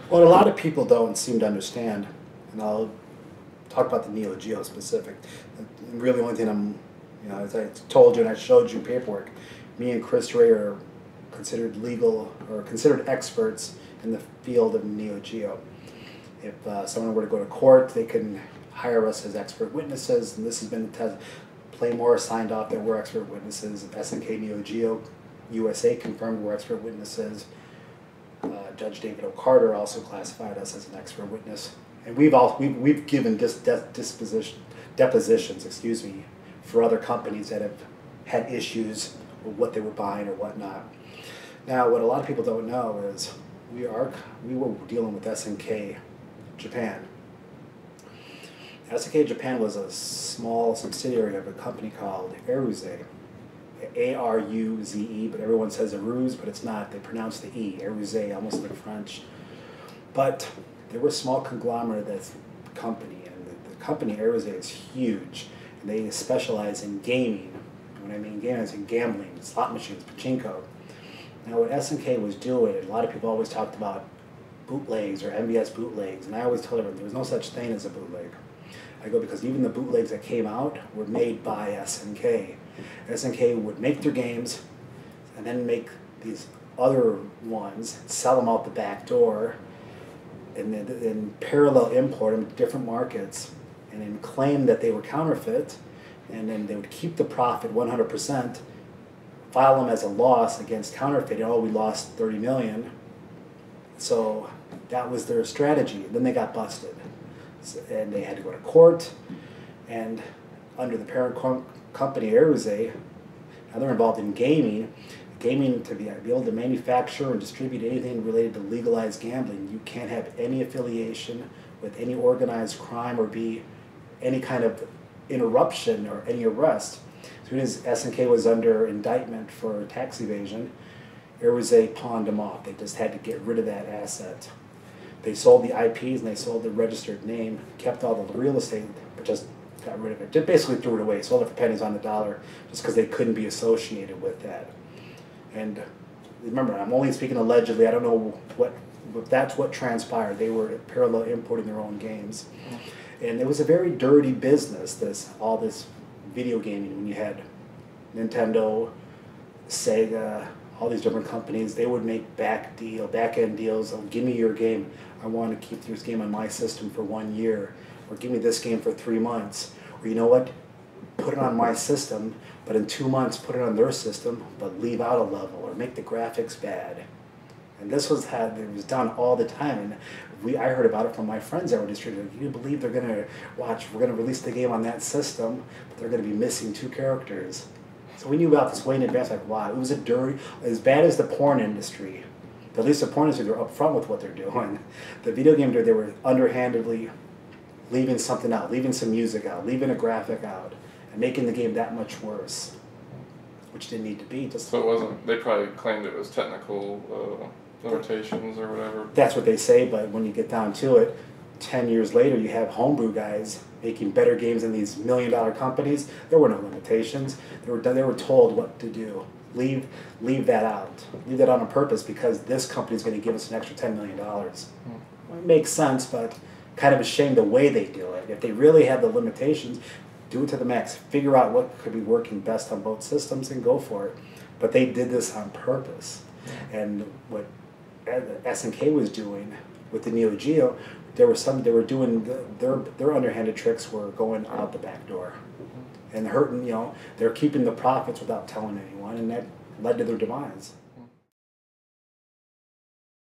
What a lot of people don't seem to understand, and I'll talk about the Neo Geo specific. And really, the only thing as I told you and I showed you paperwork, me and Chris Ray are considered legal or considered experts in the field of Neo Geo. If someone were to go to court, they can hire us as expert witnesses, and this has been Playmore signed off that we're expert witnesses. SNK Neo Geo USA confirmed we're expert witnesses. Judge David O'Carter also classified us as an expert witness, and we've given depositions, for other companies that have had issues with what they were buying or whatnot. Now, what a lot of people don't know is we were dealing with SNK Japan. SNK Japan was a small subsidiary of a company called Aruze. A-R-U-Z-E, but everyone says Aruze, but it's not. They pronounce the E, Aruze, almost like French. But they were a small conglomerate that's company, and the company Aruze is huge, and they specialize in gaming. When I mean gaming, it's in gambling, slot machines, pachinko. Now, what SNK was doing, and a lot of people always talked about bootlegs or MVS bootlegs, and I always told everyone there was no such thing as a bootleg. I go because even the bootlegs that came out were made by SNK. SNK would make their games and then make these other ones, sell them out the back door, and then parallel import them to different markets, and then claim that they were counterfeit, and then they would keep the profit 100%, file them as a loss against counterfeiting. Oh, we lost 30 million. So that was their strategy. Then they got busted, and they had to go to court, and under the parent company Aruze, now they're involved in gaming. Gaming, to be able to manufacture and distribute anything related to legalized gambling, you can't have any affiliation with any organized crime or be any kind of interruption or any arrest. As soon as SNK was under indictment for tax evasion, Aruze pawned them off. They just had to get rid of that asset. They sold the IPs and they sold the registered name, kept all the real estate, but just got rid of it. Just basically threw it away, sold it for pennies on the dollar, just because they couldn't be associated with that. And remember, I'm only speaking allegedly. I don't know if that's what transpired. They were parallel importing their own games. And it was a very dirty business, all this video gaming. When you had Nintendo, Sega, all these different companies, they would make back-end deals. Oh, give me your game. I want to keep this game on my system for 1 year. Or give me this game for 3 months. Or you know what? Put it on my system, but in 2 months put it on their system, but leave out a level or make the graphics bad. And this was done all the time. And I heard about it from my friends that were distributing. Can you believe they're going to we're going to release the game on that system, but they're going to be missing 2 characters. So we knew about this way in advance, like, wow, it was a dirty, as bad as the porn industry. At least the porn industry, they're upfront with what they're doing. The video game industry, they were underhandedly leaving something out, leaving some music out, leaving a graphic out, and making the game that much worse, which didn't need to be. So it wasn't, they probably claimed it was technical limitations or whatever. That's what they say, but when you get down to it, 10 years later, you have homebrew guys making better games than these million-dollar companies. There were no limitations. They were told what to do. Leave that out. Leave that on purpose because this company is going to give us an extra $10 million. Well, it makes sense, but kind of a shame the way they do it. If they really had the limitations, do it to the max. Figure out what could be working best on both systems and go for it. But they did this on purpose. And what SNK was doing with the Neo Geo, they were doing their underhanded tricks were going out the back door and hurting. They're keeping the profits without telling anyone, and that led to their demise.